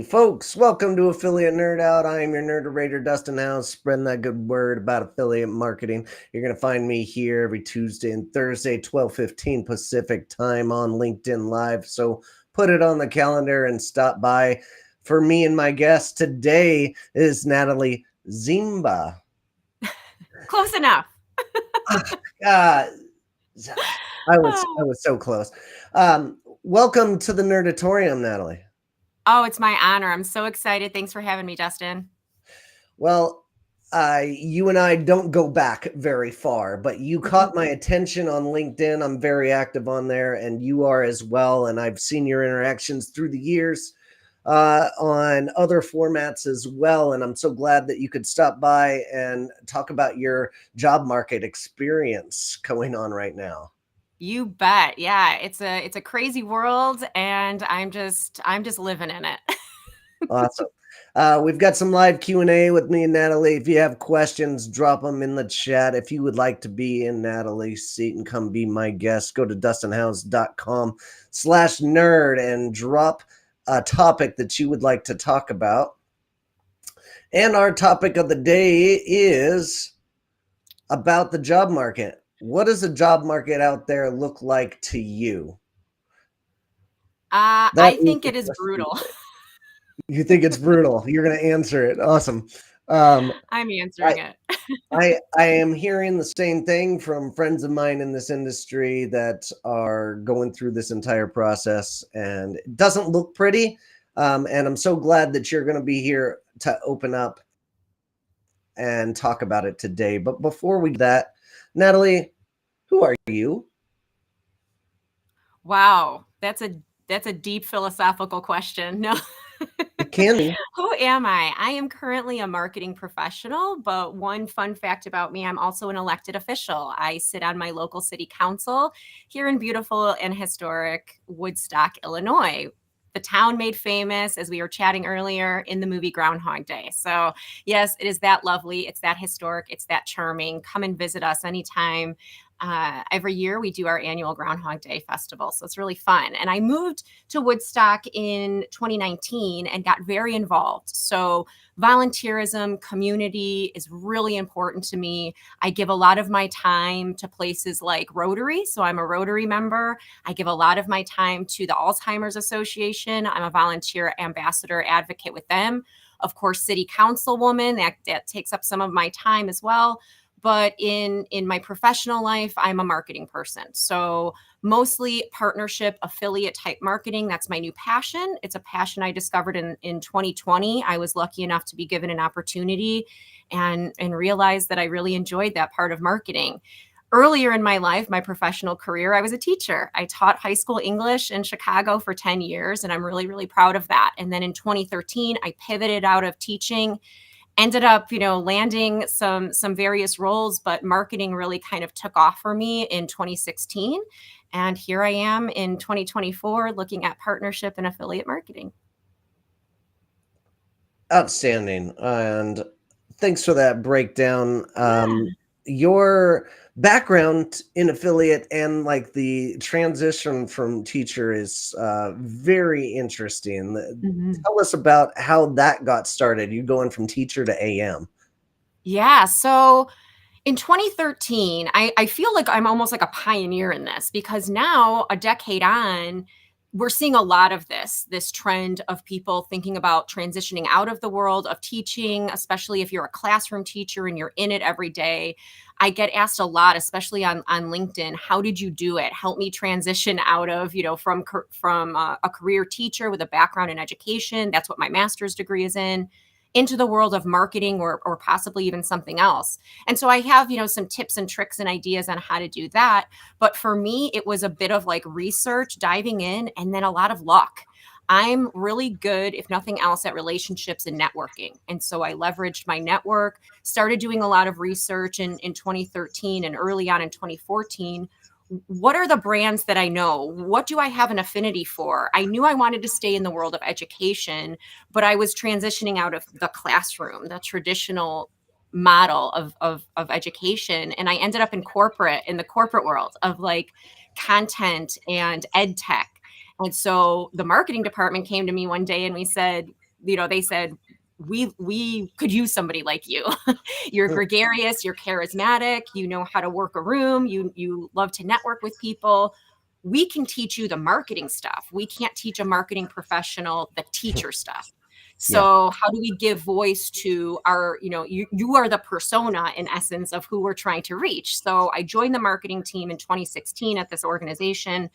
folks, welcome to Affiliate Nerd Out. I am your nerd Dustin House, spreading that good word about affiliate marketing. You're going to find me here every Tuesday and Thursday, 12:15 Pacific time on LinkedIn Live. So put it on the calendar and stop by. For me and my guest today is Natalie Zimba. Close enough. I was so close. Welcome to the Nerdatorium, Natalie. Oh, it's my honor. I'm so excited. Thanks for having me, Dustin. Well, you and I don't go back very far, but you caught my attention on LinkedIn. I'm very active on there, and you are as well. And I've seen your interactions through the years on other formats as well. And I'm so glad that you could stop by and talk about your job market experience going on right now. You bet. Yeah, it's a crazy world, and I'm just living in it. Awesome. We've got some live Q&A with me and Natalie. If you have questions, drop them in the chat. If you would like to be in Natalie's seat and come be my guest, go to dustinhouse.com/nerd and drop a topic that you would like to talk about. And our topic of the day is about the job market. What does the job market out there look like to you? I think it is brutal. You think it's brutal. You're going to answer it. Awesome. I'm answering it. I am hearing the same thing from friends of mine in this industry that are going through this entire process, and it doesn't look pretty. And I'm so glad that you're going to be here to open up and talk about it today. But before we do that, Natalie, who are you? Wow, that's a deep philosophical question. No. It can be. Who am I? I am currently a marketing professional, but one fun fact about me, I'm also an elected official. I sit on my local city council here in beautiful and historic Woodstock, Illinois. The town made famous, as we were chatting earlier, in the movie Groundhog Day. So yes, it is that lovely. It's that historic. It's that charming. Come and visit us anytime. Every year we do our annual Groundhog Day festival. So it's really fun. And I moved to Woodstock in 2019 and got very involved. So volunteerism, community is really important to me. I give a lot of my time to places like Rotary. So I'm a Rotary member. I give a lot of my time to the Alzheimer's Association. I'm a volunteer ambassador advocate with them. Of course, city councilwoman, that takes up some of my time as well. But in my professional life, I'm a marketing person. So mostly partnership, affiliate type marketing. That's my new passion. It's a passion I discovered in 2020. I was lucky enough to be given an opportunity and realized that I really enjoyed that part of marketing. Earlier in my life, my professional career, I was a teacher. I taught high school English in Chicago for 10 years, and I'm really, really proud of that. And then in 2013, I pivoted out of teaching, ended up, landing some various roles, but marketing really kind of took off for me in 2016. And here I am in 2024 looking at partnership and affiliate marketing. Outstanding. And thanks for that breakdown. Your background in affiliate and like the transition from teacher is very interesting. Tell us about how that got started. You going from teacher to AM. Yeah. So in 2013, I feel like I'm almost like a pioneer in this, because now, a decade on, we're seeing a lot of this trend of people thinking about transitioning out of the world of teaching, especially if you're a classroom teacher and you're in it every day. I get asked a lot, especially on LinkedIn, how did you do it? Help me transition out of, from a career teacher with a background in education. That's what my master's degree is in, into the world of marketing or possibly even something else. And so I have, some tips and tricks and ideas on how to do that. But for me, it was a bit of like research, diving in, and then a lot of luck. I'm really good, if nothing else, at relationships and networking. And so I leveraged my network, started doing a lot of research in 2013 and early on in 2014. What are the brands that I know? What do I have an affinity for? I knew I wanted to stay in the world of education, but I was transitioning out of the classroom, the traditional model of education. And I ended up in the corporate world of like content and ed tech. And so the marketing department came to me one day and we said, they said, we could use somebody like you. You're gregarious, you're charismatic, you know how to work a room, you love to network with people. We can teach you the marketing stuff. We can't teach a marketing professional the teacher stuff. Yeah. So how do we give voice to our, you are the persona in essence of who we're trying to reach. So I joined the marketing team in 2016 at this organization.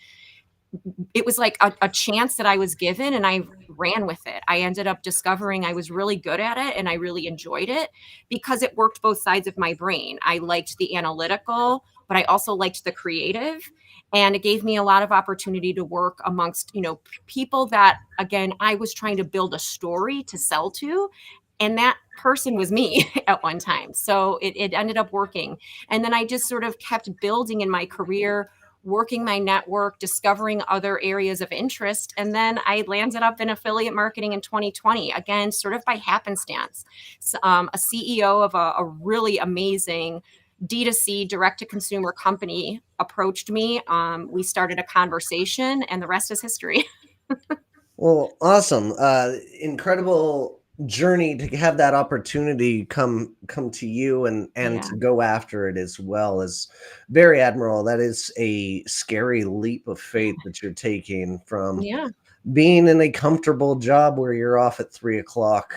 It was like a chance that I was given, and I ran with it. I ended up discovering I was really good at it and I really enjoyed it because it worked both sides of my brain. I liked the analytical, but I also liked the creative. And it gave me a lot of opportunity to work amongst, people that, again, I was trying to build a story to sell to. And that person was me at one time. So it ended up working. And then I just sort of kept building in my career, working my network, discovering other areas of interest. And then I landed up in affiliate marketing in 2020, again, sort of by happenstance. So, a CEO of a really amazing D2C direct to consumer company approached me. We started a conversation, and the rest is history. Well, awesome. Incredible journey to have that opportunity come to you and Yeah. to go after it as well is very admirable. That is a scary leap of faith that you're taking from Yeah. being in a comfortable job where you're off at 3 o'clock.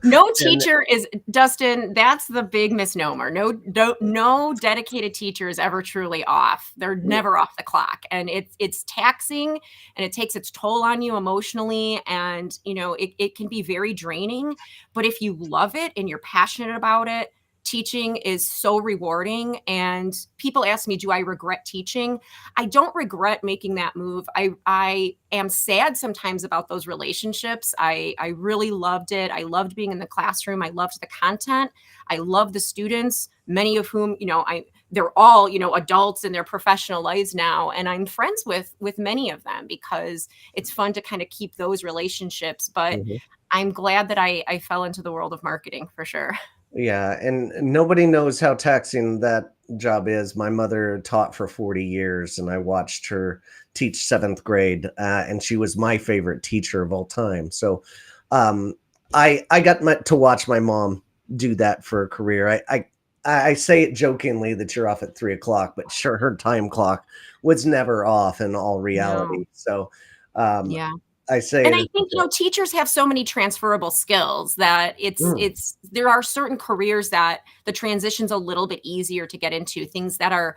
No And teacher is, Dustin, that's the big misnomer. No dedicated teacher is ever truly off. They're never off the clock. And it's taxing, and it takes its toll on you emotionally. And, it can be very draining. But if you love it and you're passionate about it, teaching is so rewarding. And people ask me, do I regret teaching? I don't regret making that move. I am sad sometimes about those relationships. I really loved it. I loved being in the classroom. I loved the content. I love the students, many of whom, they're all, adults in their professional lives now. And I'm friends with many of them because it's fun to kind of keep those relationships. But Mhm. I'm glad that I fell into the world of marketing for sure. Yeah, and nobody knows how taxing that job is. My mother taught for 40 years, and I watched her teach seventh grade, and she was my favorite teacher of all time. So, um, I got to watch my mom do that for a career. I say it jokingly that you're off at 3 o'clock, but sure, her time clock was never off in all No. reality. So, um, Yeah. I say And it. I think, teachers have so many transferable skills that Mm, there are certain careers that the transition's a little bit easier to get into, things that are,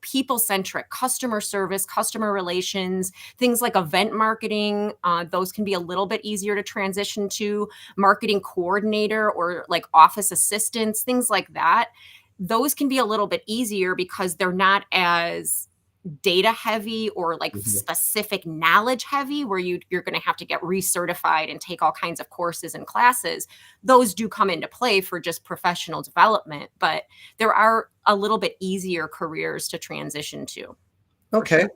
people centric, customer service, customer relations, things like event marketing. Those can be a little bit easier to transition to. Marketing coordinator or like office assistants, things like that. Those can be a little bit easier because they're not as data heavy or like mhm. specific knowledge heavy where you're going to have to get recertified and take all kinds of courses and classes. Those do come into play for just professional development, but there are a little bit easier careers to transition to, for Okay. sure.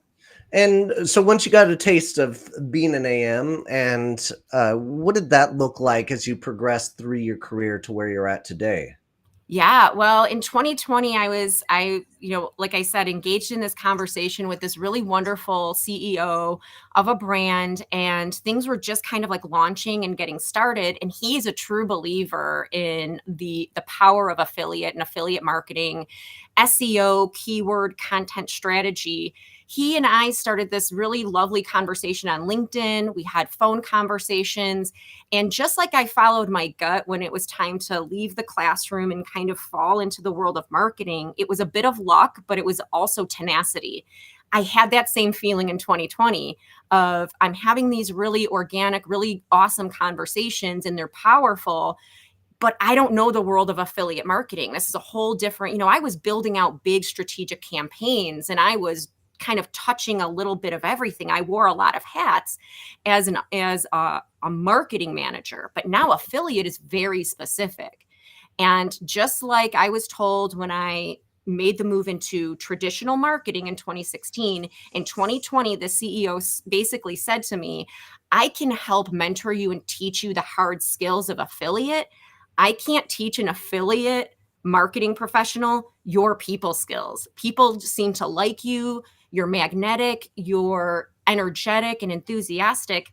And so once you got a taste of being an AM, and what did that look like as you progressed through your career to where you're at today? Yeah, well, in 2020, like I said, engaged in this conversation with this really wonderful CEO of a brand, and things were just kind of like launching and getting started. And he's a true believer in the power of affiliate and affiliate marketing, SEO, keyword content strategy. He and I started this really lovely conversation on LinkedIn. We had phone conversations, and just like I followed my gut when it was time to leave the classroom and kind of fall into the world of marketing, it was a bit of luck, but it was also tenacity. I had that same feeling in 2020 of I'm having these really organic, really awesome conversations, and they're powerful, but I don't know the world of affiliate marketing. This is a whole different, I was building out big strategic campaigns, and I was kind of touching a little bit of everything. I wore a lot of hats as a marketing manager, but now affiliate is very specific. And just like I was told when I made the move into traditional marketing in 2016, in 2020, the CEO basically said to me, I can help mentor you and teach you the hard skills of affiliate. I can't teach an affiliate marketing professional your people skills. People just seem to like you. You're magnetic, you're energetic and enthusiastic.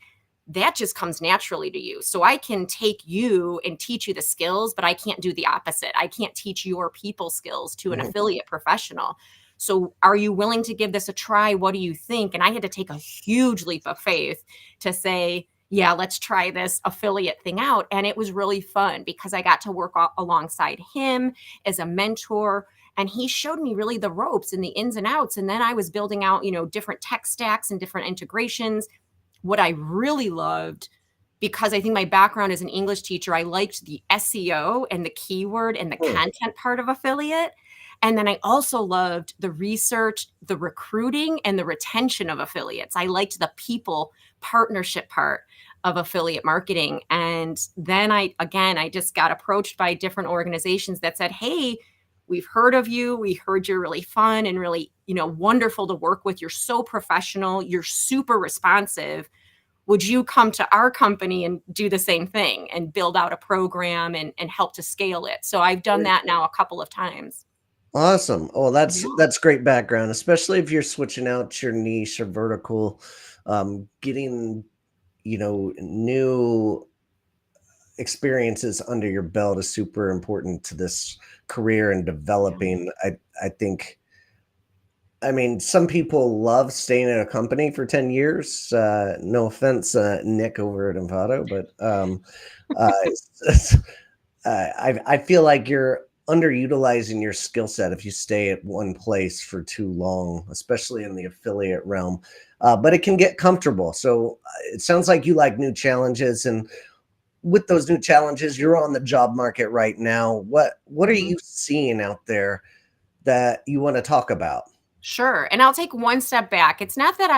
that just comes naturally to you. So I can take you and teach you the skills, but I can't do the opposite. I can't teach your people skills to an Mhm. affiliate professional. So are you willing to give this a try? What do you think? And I had to take a huge leap of faith to say, yeah, let's try this affiliate thing out. And it was really fun because I got to work alongside him as a mentor. And he showed me really the ropes and the ins and outs. And then I was building out, different tech stacks and different integrations. What I really loved, because I think my background as an English teacher, I liked the SEO and the keyword and the Hmm. content part of affiliate. And then I also loved the research, the recruiting, and the retention of affiliates. I liked the people partnership part of affiliate marketing. And then I just got approached by different organizations that said, hey, we've heard of you. We heard you're really fun and really, wonderful to work with. You're so professional. You're super responsive. Would you come to our company and do the same thing and build out a program and help to scale it? So I've done that now a couple of times. Awesome. Oh, Yeah. that's great background, especially if you're switching out your niche or vertical, getting, new experiences under your belt is super important to this career and Yeah. developing. I think, I mean, some people love staying at a company for 10 years. No offense, Nick over at Envato, but uh, I feel like you're underutilizing your skill set if you stay at one place for too long, especially in the affiliate realm. But it can get comfortable. So it sounds like you like new challenges, and with those new challenges, you're on the job market right now. What are Mhm. you seeing out there that you want to talk about? Sure. And I'll take one step back. It's not that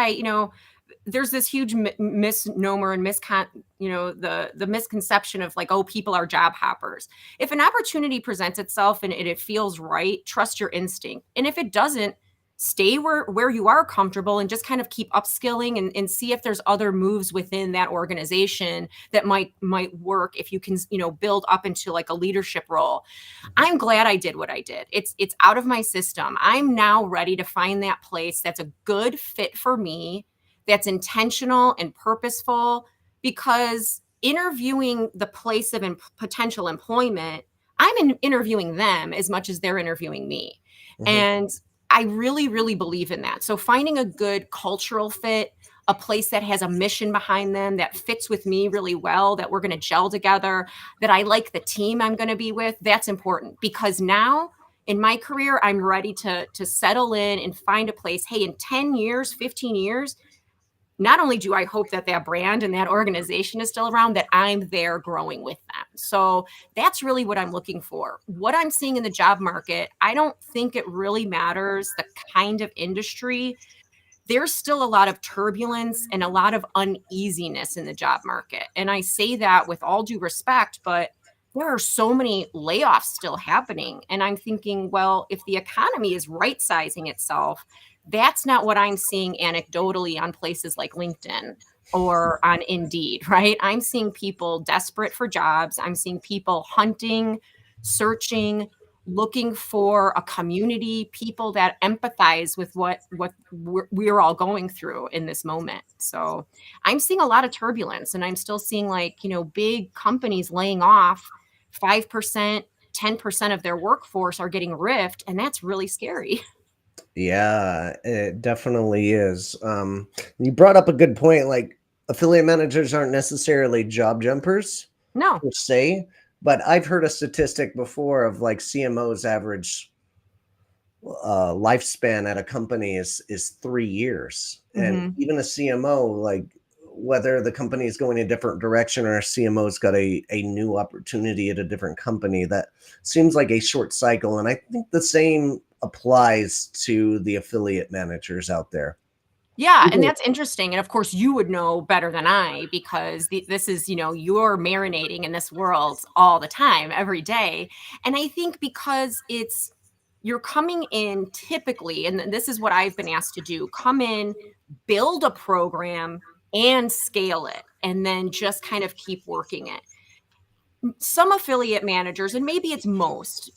there's this huge misnomer and the misconception of like, oh, people are job hoppers. If an opportunity presents itself and it feels right, trust your instinct. And if it doesn't, stay where you are comfortable and just kind of keep upskilling and see if there's other moves within that organization that might work if you can, build up into like a leadership role. I'm glad I did what I did. It's out of my system. I'm now ready to find that place that's a good fit for me, that's intentional and purposeful, because interviewing the place of potential employment, I'm interviewing them as much as they're interviewing me. Mhm. And I really, really believe in that. So finding a good cultural fit, a place that has a mission behind them that fits with me really well, that we're going to gel together, that I like the team I'm going to be with, that's important because now in my career I'm ready to settle in and find a place. Hey, in 10 years, 15 years, not only do I hope that that brand and that organization is still around, that I'm there growing with them. So that's really what I'm looking for. What I'm seeing in the job market, I don't think it really matters the kind of industry. There's still a lot of turbulence and a lot of uneasiness in the job market. And I say that with all due respect, but there are so many layoffs still happening. And I'm thinking, well, if the economy is right sizing itself, that's not what I'm seeing anecdotally on places like LinkedIn or on Indeed, right? I'm seeing people desperate for jobs. I'm seeing people hunting, searching, looking for a community, people that empathize with what we're all going through in this moment. So I'm seeing a lot of turbulence, and I'm still seeing like big companies laying off 5%, 10% of their workforce are getting riffed, and that's really scary. Yeah, it definitely is. You brought up a good point. Like affiliate managers aren't necessarily job jumpers No. per se, but I've heard a statistic before of like CMO's average lifespan at a company is 3 years, and Hmm. even a CMO, like whether the company is going a different direction or a CMO's got a new opportunity at a different company, that seems like a short cycle, and I think the same applies to the affiliate managers out there. Yeah, and Even that's interesting, and of course, you would know better than I because this is, you're marinating in this world all the time, every day, and I think because you're coming in typically, and this is what I've been asked to do, come in, build a program, and scale it, and then just kind of keep working it. Some affiliate managers, and maybe it's most,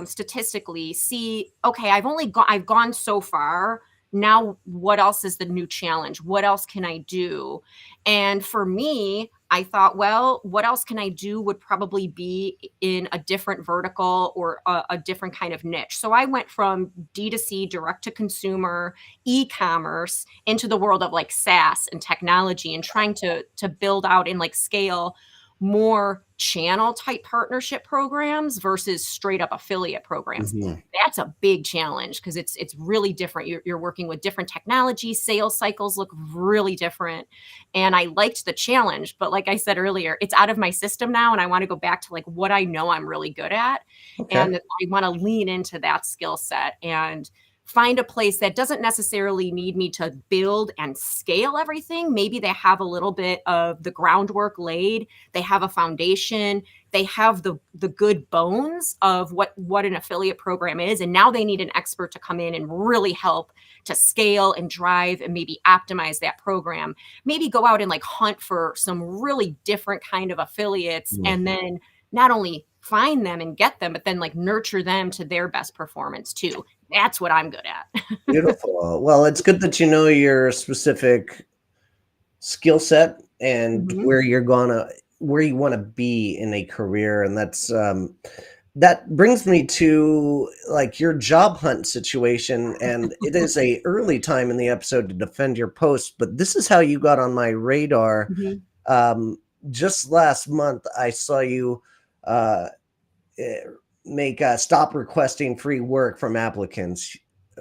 statistically see, okay, I've gone so far. now what else is the new challenge? What else can I do? And for me, I thought, well, what else can I do would probably be in a different vertical or a different kind of niche. So I went from D2C, direct to consumer, e-commerce into the world of like SaaS and technology, and trying to build out and like scale more channel type partnership programs versus straight up affiliate programs. Mhm. That's a big challenge because it's really different. You're working with different technology. Sales cycles look really different, and I liked the challenge. But like I said earlier, it's out of my system now, and I want to go back to like what I know I'm really good at, Okay. and I want to lean into that skill set and find a place that doesn't necessarily need me to build and scale everything. Maybe they have a little bit of the groundwork laid, they have a foundation, they have the good bones of what an affiliate program is, and now they need an expert to come in and really help to scale and drive and maybe optimize that program. Maybe go out and like hunt for some really different kind of affiliates, Mm. and then not only find them and get them, but then like nurture them to their best performance too. That's what I'm good at. Beautiful. Well, it's good that you know your specific skill set and Mhm. where you want to be in a career, and that brings me to like your job hunt situation. And it is a early time in the episode to defend your post, but this is how you got on my radar. Mhm. um, just last month I saw you uh, eh, make stop requesting free work from applicants.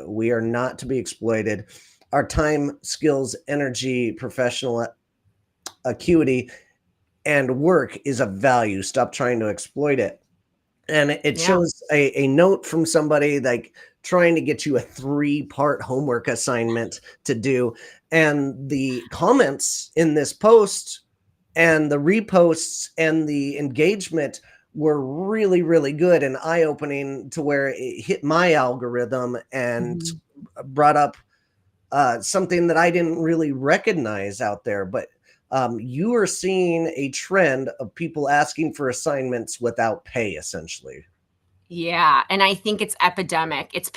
We are not to be exploited. Our time, skills, energy, professional acuity, and work is of value. Stop trying to exploit it. And it Yeah. shows a note from somebody like trying to get you a 3-part homework assignment to do. And the comments in this post and the reposts and the engagement were really, really good and eye-opening to where it hit my algorithm and Mhm. brought up something that I didn't really recognize out there. But you are seeing a trend of people asking for assignments without pay, essentially. Yeah, and I think it's epidemic. It's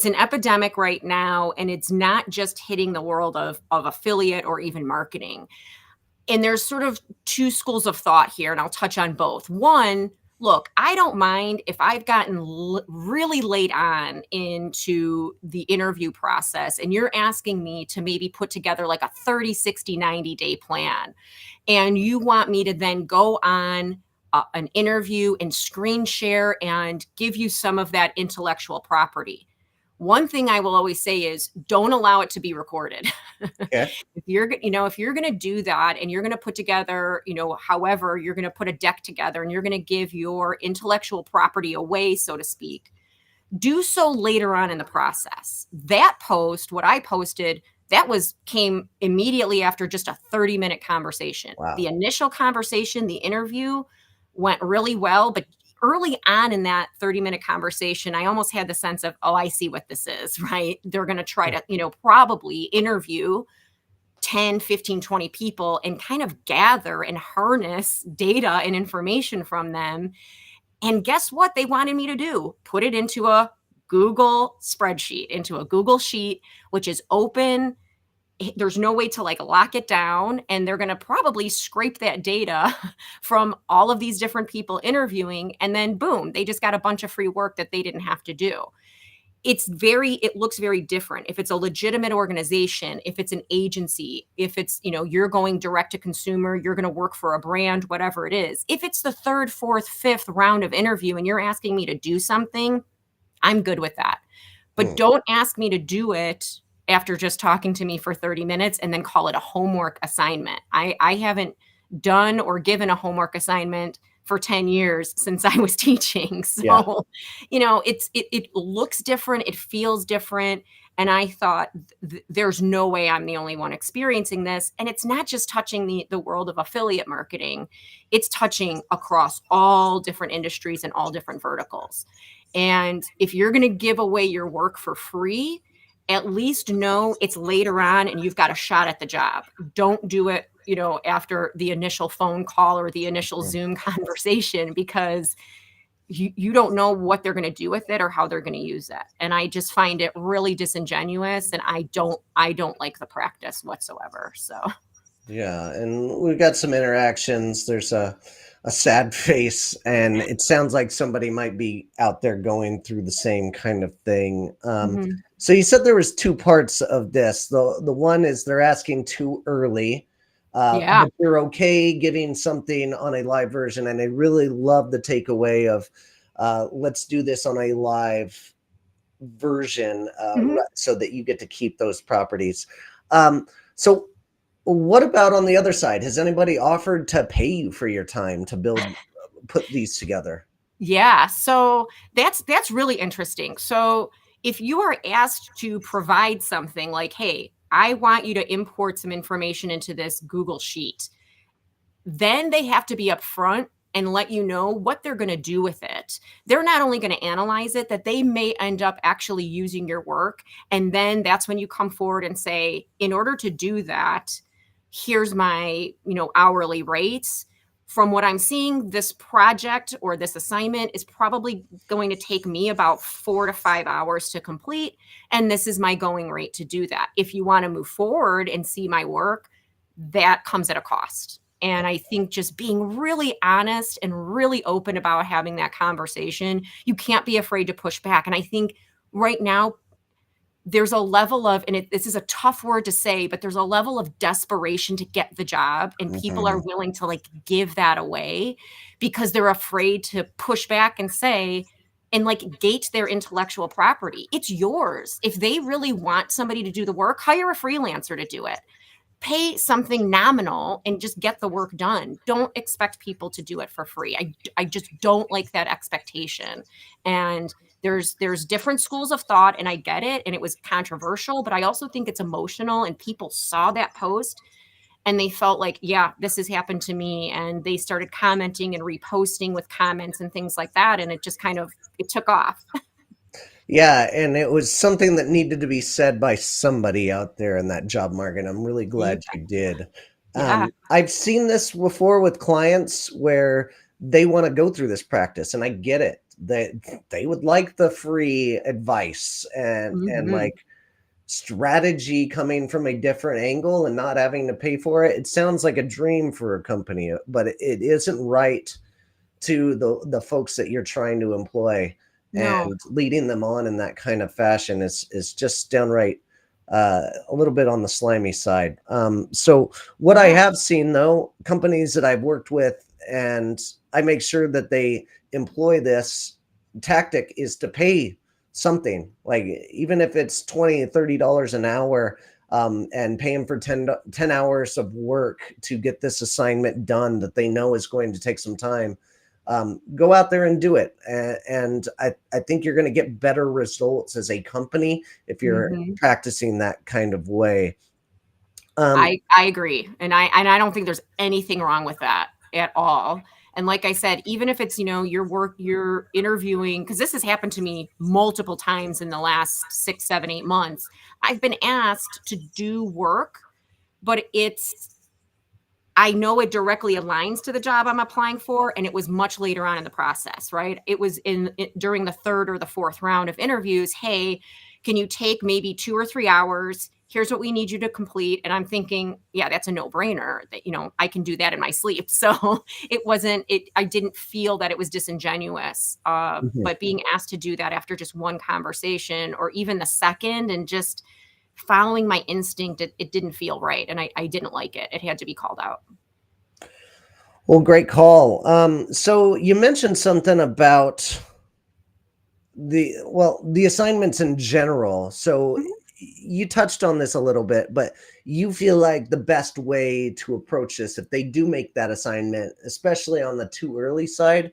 an epidemic right now, and it's not just hitting the world of affiliate or even marketing. And there's sort of two schools of thought here, and I'll touch on both. One, look, I don't mind if I've gotten really late on into the interview process, and you're asking me to maybe put together like a 30, 60, 90-day plan. And you want me to then go on an interview and screen share and give you some of that intellectual property. One thing I will always say is don't allow it to be recorded. Okay. If you're going to do that and you're going to put together, however, you're going to put a deck together and you're going to give your intellectual property away, so to speak, do so later on in the process. That post, what I posted, came immediately after just a 30-minute conversation. The Wow. initial conversation, the interview went really well, but early on in that 30-minute conversation, I almost had the sense of, oh, I see what this is, right? They're going to try to, probably interview 10, 15, 20 people and kind of gather and harness data and information from them. And guess what they wanted me to do? Put it into a Google spreadsheet, into a Google sheet, which is open. There's no way to like lock it down. And they're going to probably scrape that data from all of these different people interviewing. And then boom, they just got a bunch of free work that they didn't have to do. It looks very different. If it's a legitimate organization, if it's an agency, if it's, you're going direct to consumer, you're going to work for a brand, whatever it is. If it's the third, fourth, fifth round of interview and you're asking me to do something, I'm good with that. But Hmm. don't ask me to do it after just talking to me for 30 minutes and then call it a homework assignment. I haven't done or given a homework assignment for 10 years since I was teaching. Yeah. So, it looks different, it feels different. And I thought there's no way I'm the only one experiencing this. And it's not just touching the world of affiliate marketing, it's touching across all different industries and all different verticals. And if you're going to give away your work for free, at least know it's later on and you've got a shot at the job. Don't do it, after the initial phone call or the initial Hmm. Zoom conversation, because you don't know what they're going to do with it or how they're going to use it. And I just find it really disingenuous, and I don't like the practice whatsoever. So Yeah, and we've got some interactions. There's a sad face, and it sounds like somebody might be out there going through the same kind of thing. mhm. So you said there was two parts of this. The one is they're asking too early, Yeah. but you're okay giving something on a live version, and I really love the takeaway of let's do this on a live version Mhm. so that you get to keep those properties. So what about on the other side? Has anybody offered to pay you for your time to put these together? Yeah, so that's really interesting. So if you are asked to provide something like, "Hey, I want you to import some information into this Google Sheet," then they have to be upfront and let you know what they're going to do with it. They're not only going to analyze it, that they may end up actually using your work. And then that's when you come forward and say, in order to do that, here's my, hourly rates. From what I'm seeing, this project or this assignment is probably going to take me about 4 to 5 hours to complete. And this is my going rate to do that. If you want to move forward and see my work, that comes at a cost. And I think just being really honest and really open about having that conversation, you can't be afraid to push back. And I think right now, there's a level of, and this is a tough word to say, but there's a level of desperation to get the job. And people are Mhm. willing to like give that away because they're afraid to push back and say, and like gate their intellectual property. It's yours. If they really want somebody to do the work, hire a freelancer to do it. Pay something nominal and just get the work done. Don't expect people to do it for free. I just don't like that expectation. And there's different schools of thought, and I get it, and it was controversial, but I also think it's emotional, and people saw that post and they felt like, yeah, this has happened to me, and they started commenting and reposting with comments and things like that, and it just kind of it took off. Yeah, and it was something that needed to be said by somebody out there in that job market. I'm really Yeah. glad you did. Yeah. I've seen this before with clients where they want to go through this practice, and I get it. They would like the free advice and Mhm. like strategy coming from a different angle and not having to pay for it. It sounds like a dream for a company, but it isn't right to the folks that you're trying to employ, No. and leading them on in that kind of fashion is just downright a little bit on the slimy side. So what I Yeah. have seen though, companies that I've worked with, and I make sure that they employ this tactic, is to pay something, like even if it's 20 $30 an hour, and pay them for 10 hours of work to get this assignment done that they know is going to take some time. Go out there and do it. And I think you're going to get better results as a company if you're Mhm. practicing that kind of way. Um, I agree, and I don't think there's anything wrong with that at all. And like I said, even if it's, you're interviewing, because this has happened to me multiple times in the last 6, 7, 8 months. I've been asked to do work, but I know it directly aligns to the job I'm applying for, and it was much later on in the process, right? It was during the third or the fourth round of interviews. Hey, can you take maybe 2 or 3 hours? Here's what we need you to complete. And I'm thinking, yeah, that's a no brainer. That I can do that in my sleep. So it wasn't. It. I didn't feel that it was disingenuous. mhm. But being asked to do that after just one conversation, or even the second, and just following my instinct, it didn't feel right, and I didn't like it. It had to be called out. Well, great call. So you mentioned something about the assignments in general. So Mhm. you touched on this a little bit, but you feel like the best way to approach this, if they do make that assignment, especially on the too early side,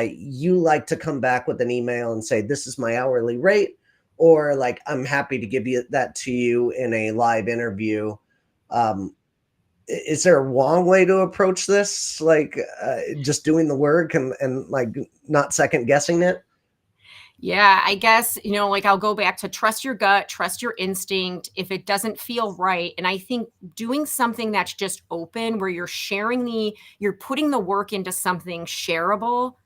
you like to come back with an email and say, this is my hourly rate, or like, I'm happy to give you that to you in a live interview. Um, is there a wrong way to approach this? Like, just doing the work and like not second guessing it? Yeah, I guess, like I'll go back to trust your gut, trust your instinct if it doesn't feel right. And I think doing something that's just open, where you're putting the work into something shareable,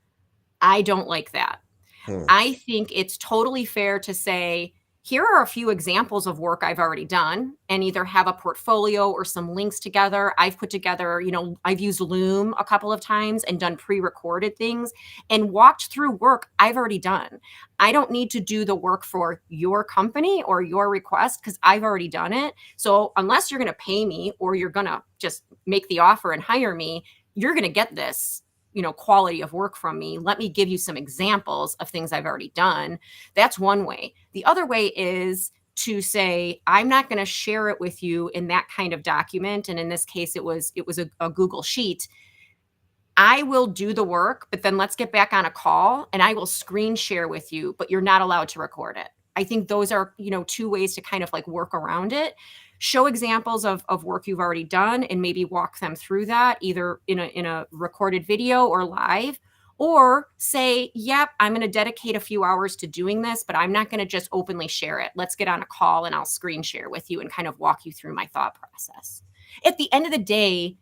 I don't like that. Hmm. I think it's totally fair to say, here are a few examples of work I've already done, and either have a portfolio or some links together. I've put together, I've used Loom a couple of times and done pre recorded things and walked through work I've already done. I don't need to do the work for your company or your request because I've already done it. So, unless you're going to pay me or you're going to just make the offer and hire me, you're going to get this quality of work from me. Let me give you some examples of things I've already done. That's one way. The other way is to say, I'm not going to share it with you in that kind of document. And in this case, it was a Google Sheet. I will do the work, but then let's get back on a call and I will screen share with you, but you're not allowed to record it. I think those are, two ways to kind of like work around it. Show examples of work you've already done and maybe walk them through that either in a recorded video or live, or say, yep, I'm going to dedicate a few hours to doing this, but I'm not going to just openly share it. Let's get on a call and I'll screen share with you and kind of walk you through my thought process. At the end of the day,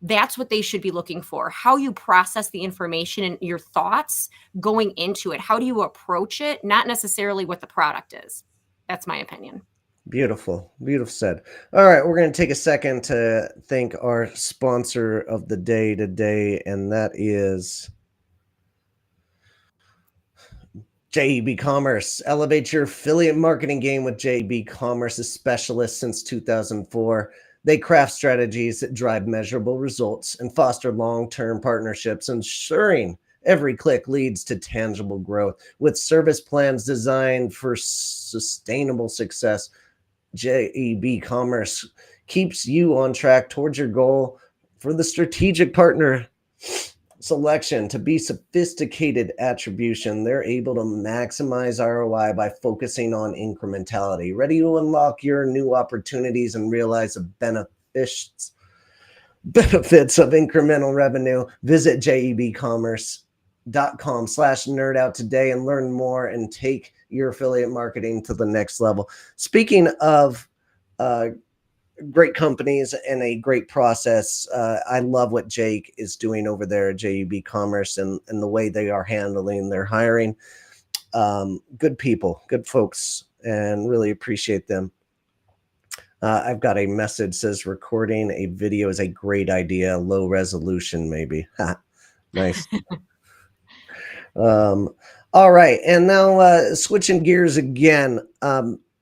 that's what they should be looking for. How you process the information and your thoughts going into it. How do you approach it? Not necessarily what the product is. That's my opinion. Beautiful. Beautiful said. All right. We're going to take a second to thank our sponsor of the day today, and that is JEB Commerce. Elevate your affiliate marketing game with JEB Commerce, a specialist since 2004. They craft strategies that drive measurable results and foster long-term partnerships, ensuring every click leads to tangible growth. With service plans designed for sustainable success, JEB Commerce keeps you on track towards your goal for the strategic partner selection to be sophisticated attribution. They're able to maximize ROI by focusing on incrementality, ready to unlock your new opportunities and realize the benefits of incremental revenue. Visit jebcommerce.com/nerdout today and learn more and take your affiliate marketing to the next level. Speaking of great companies and a great process, I love what Jake is doing over there at JEB Commerce and the way they are handling their hiring. Good people, good folks, and really appreciate them. I've got a message says recording a video is a great idea, low resolution maybe. Nice. All right, and now switching gears again.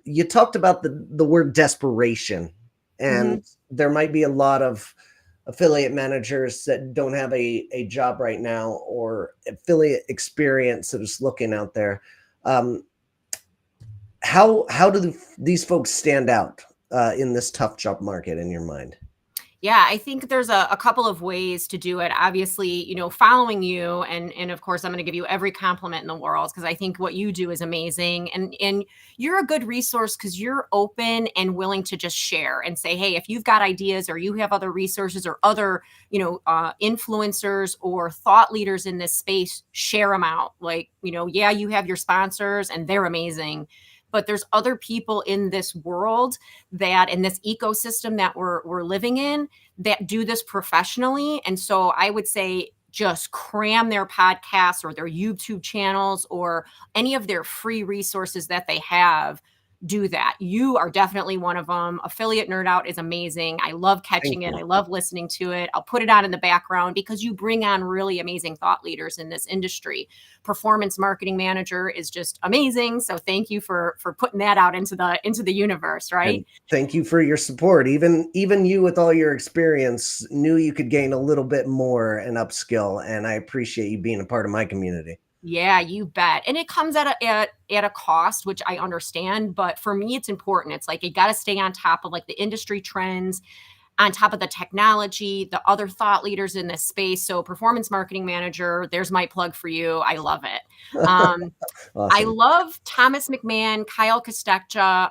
You talked about the word desperation, and there might be a lot of affiliate managers that don't have a job right now or affiliate experience that is looking out there. How do these folks stand out in this tough job market in your mind? Yeah, I think there's a couple of ways to do it. Obviously, following you, and of course, I'm going to give you every compliment in the world because I think what you do is amazing, and you're a good resource because you're open and willing to just share and say, hey, if you've got ideas or you have other resources or other, influencers or thought leaders in this space, share them out. Like, yeah, you have your sponsors and they're amazing, but there's other people in this world that in this ecosystem that we're living in that do this professionally. And so I would say just cram their podcasts or their YouTube channels or any of their free resources that they have. Do that. You are definitely one of them. Affiliate Nerd Out is amazing. I love catching it. I love listening to it. I'll put it on in the background because you bring on really amazing thought leaders in this industry. Performance Marketing Manager is just amazing. So thank you for putting that out into the universe, right? And thank you for your support. Even you with all your experience knew you could gain a little bit more and upskill, and I appreciate you being a part of my community. Yeah, you bet. And it comes at a cost, which I understand, but for me it's important. It's like you got to stay on top of like the industry trends, on top of the technology, the other thought leaders in this space. So Performance Marketing Manager, there's my plug for you. I love it. Awesome. I love Thomas McMahon, Kyle Kostekja,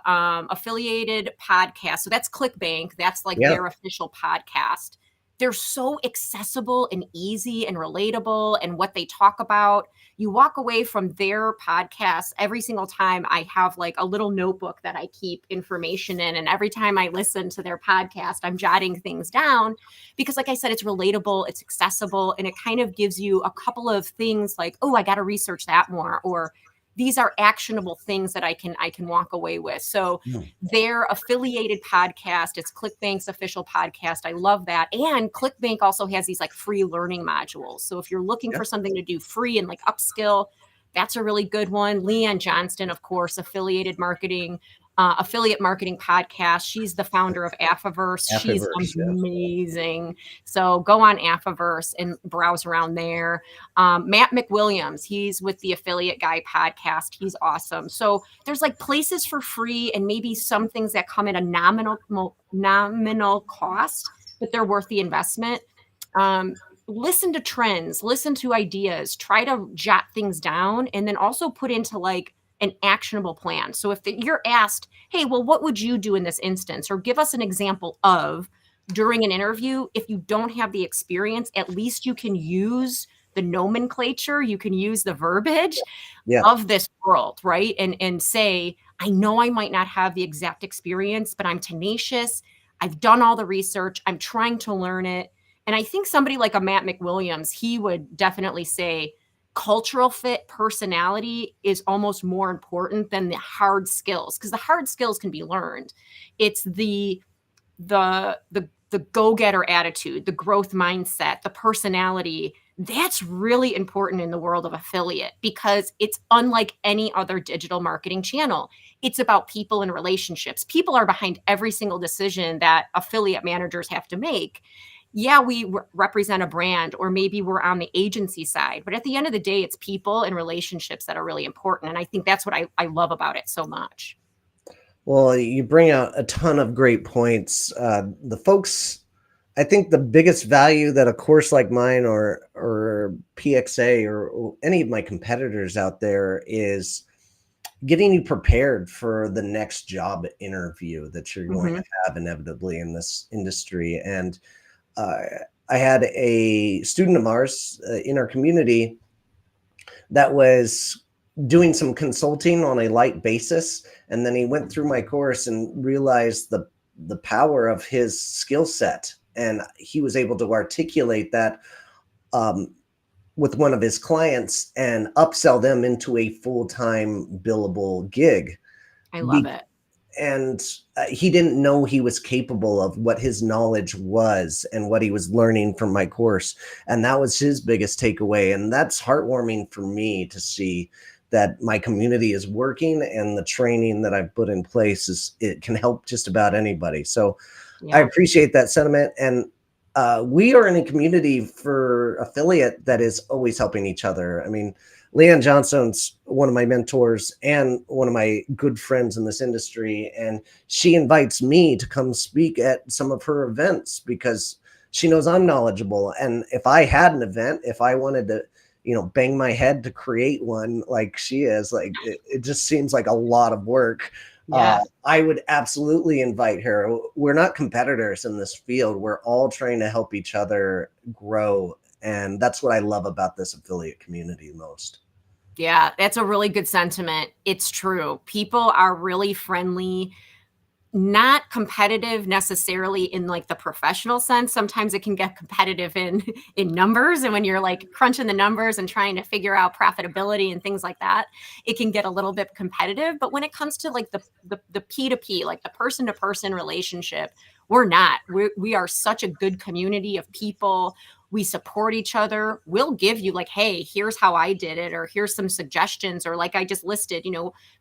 affiliated podcast. So that's ClickBank. That's like their official podcast. they're so accessible and easy and relatable, and what they talk about. You walk away from their podcast every single time. I have like a little notebook that I keep information in. And every time I listen to their podcast, I'm jotting things down because, like I said, it's relatable, it's accessible, and it kind of gives you a couple of things like, oh, I got to research that more, or these are actionable things that I can walk away with. So their affiliated podcast, it's ClickBank's official podcast. I love that. And ClickBank also has these like free learning modules. So if you're looking for something to do free and like upskill, that's a really good one. Leanne Johnston, of course, affiliate marketing podcast. She's the founder of Affiverse. She's amazing. So go on Affiverse and browse around there. Matt McWilliams, he's with the Affiliate Guy podcast. He's awesome. So there's like places for free and maybe some things that come at a nominal cost, but they're worth the investment. Listen to trends, listen to ideas, try to jot things down, and then also put into like an actionable plan. So if you're asked, hey, well, what would you do in this instance? Or give us an example of during an interview. If you don't have the experience, at least you can use the nomenclature, you can use the verbiage of this world, right? And say, I know I might not have the exact experience, but I'm tenacious. I've done all the research. I'm trying to learn it. And I think somebody like a Matt McWilliams, he would definitely say, cultural fit, personality is almost more important than the hard skills, because the hard skills can be learned. It's the go-getter attitude, the growth mindset, the personality. That's really important in the world of affiliate, because it's unlike any other digital marketing channel. It's about people and relationships. People are behind every single decision that affiliate managers have to make. Yeah, we represent a brand, or maybe we're on the agency side, but at the end of the day, it's people and relationships that are really important. And I think that's what I love about it so much. Well, you bring out a ton of great points. The folks, I think the biggest value that a course like mine or PXA or any of my competitors out there is getting you prepared for the next job interview that you're going to have inevitably in this industry. And I had a student of ours in our community that was doing some consulting on a light basis. And then he went through my course and realized the power of his skill set. And he was able to articulate that with one of his clients and upsell them into a full-time billable gig. I love it. And he didn't know he was capable of what his knowledge was and what he was learning from my course. And that was his biggest takeaway. And that's heartwarming for me to see that my community is working, and the training that I've put in place it can help just about anybody. So I appreciate that sentiment. And we are in a community for affiliate that is always helping each other. I mean, Leanne Johnston's one of my mentors and one of my good friends in this industry. And she invites me to come speak at some of her events because she knows I'm knowledgeable. And if I had an event, if I wanted to, bang my head to create one like she is, like it just seems like a lot of work. I would absolutely invite her. We're not competitors in this field. We're all trying to help each other grow. And that's what I love about this affiliate community most. Yeah, that's a really good sentiment. It's true. People are really friendly, not competitive necessarily in like the professional sense. Sometimes it can get competitive in numbers. And when you're like crunching the numbers and trying to figure out profitability and things like that, it can get a little bit competitive. But when it comes to like the P2P, like the person to person relationship, we're not. We are such a good community of people. We support each other. We'll give you like, hey, here's how I did it, or here's some suggestions, or like I just listed,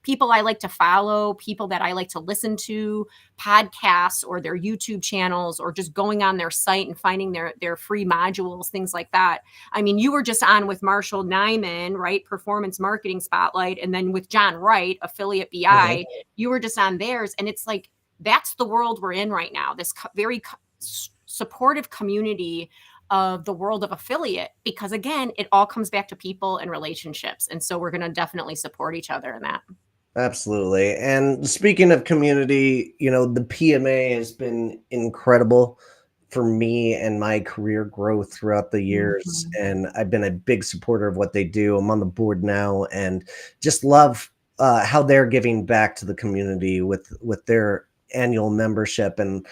people I like to follow, people that I like to listen to, podcasts or their YouTube channels, or just going on their site and finding their free modules, things like that. I mean, you were just on with Marshall Nyman, right? Performance Marketing Spotlight. And then with John Wright, Affiliate BI, you were just on theirs. And it's like, that's the world we're in right now. This very supportive community of the world of affiliate, because again, it all comes back to people and relationships. And so we're going to definitely support each other in that. Absolutely. And speaking of community, the PMA has been incredible for me and my career growth throughout the years. Mhm. And I've been a big supporter of what they do. I'm on the board now and just love how they're giving back to the community with their annual membership. And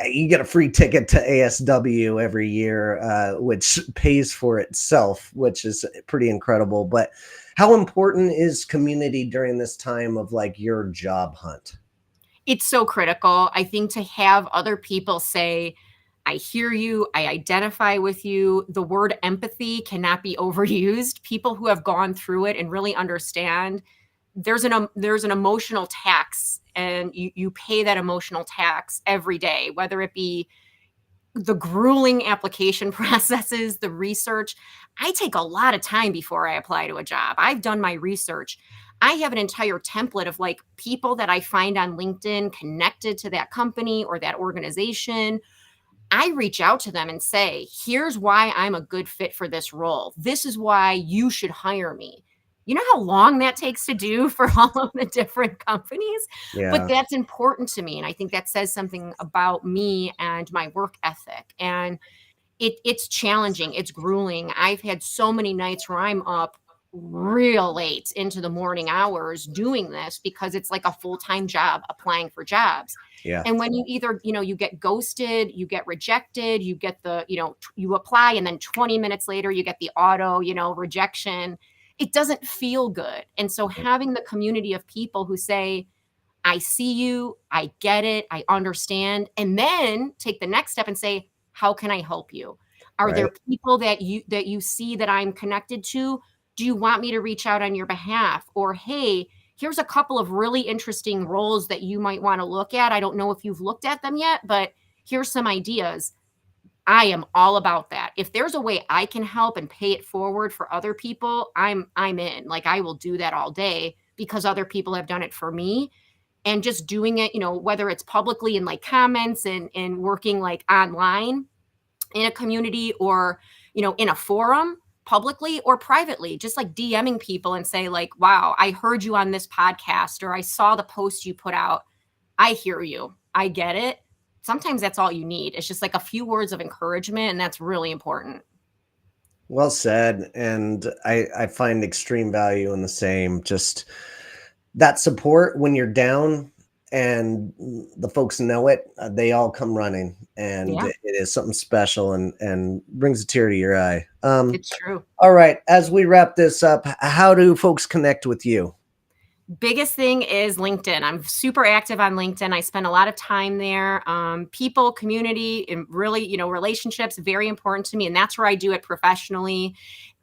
you get a free ticket to ASW every year, which pays for itself, which is pretty incredible. But how important is community during this time of like your job hunt? It's so critical. I think to have other people say, I hear you, I identify with you. The word empathy cannot be overused. People who have gone through it and really understand there's an emotional tax, and you pay that emotional tax every day, whether it be the grueling application processes, the research. I take a lot of time before I apply to a job. I've done my research. I have an entire template of like people that I find on LinkedIn connected to that company or that organization. I reach out to them and say, here's why I'm a good fit for this role. This is why you should hire me. You know how long that takes to do for all of the different companies? But Yeah. that's important to me. And I think that says something about me and my work ethic. And it's challenging, it's grueling. I've had so many nights where I'm up real late into the morning hours doing this because it's like a full-time job applying for jobs. Yeah. And when you either, you get ghosted, you get rejected, you get you apply and then 20 minutes later you get the auto, rejection. It doesn't feel good. And so having the community of people who say, I see you, I get it, I understand, and then take the next step and say, how can I help you? Are there Right. people that you see that I'm connected to? Do you want me to reach out on your behalf? Or hey, here's a couple of really interesting roles that you might want to look at. I don't know if you've looked at them yet, but here's some ideas. I am all about that. If there's a way I can help and pay it forward for other people, I'm in. Like I will do that all day because other people have done it for me. And just doing it, whether it's publicly in like comments and working like online in a community, or in a forum, publicly or privately, just like DMing people and say like, wow, I heard you on this podcast, or I saw the post you put out. I hear you, I get it. Sometimes that's all you need. It's just like a few words of encouragement, and that's really important. Well said. And I find extreme value in the same. Just that support when you're down and the folks know it, they all come running. And Yeah, it is something special and brings a tear to your eye. it's true. All right. As we wrap this up, how do folks connect with you? Biggest thing is LinkedIn. I'm super active on LinkedIn. I spend a lot of time there. People, community, and really, relationships, very important to me. And that's where I do it professionally.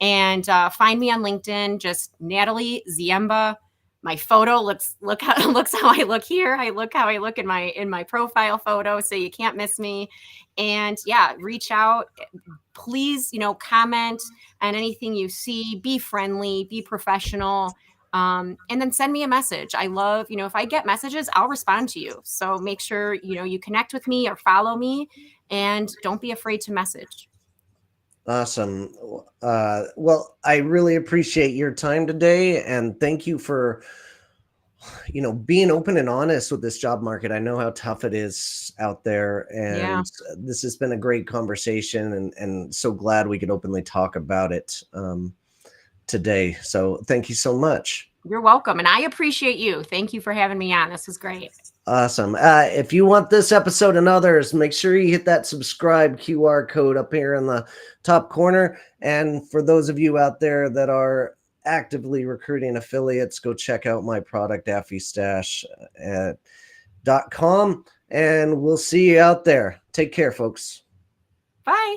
And find me on LinkedIn, just Natalie Ziemba. My photo look how looks how I look here. I look how I look in my profile photo, so you can't miss me. And yeah, reach out. Please, comment on anything you see. Be friendly, be professional, and then send me a message. I love, if I get messages, I'll respond to you. So make sure, you connect with me or follow me, and don't be afraid to message. Awesome. Well, I really appreciate your time today, and thank you for being open and honest with this job market. I know how tough it is out there, Yeah, and this has been a great conversation, and so glad we could openly talk about it today. So thank you so much. you're welcome. And I appreciate you. Thank you for having me on. This was great. Awesome. If you want this episode and others, make sure you hit that subscribe QR code up here in the top corner. And for those of you out there that are actively recruiting affiliates, go check out my product, affystash.com, and we'll see you out there. Take care, folks. Bye.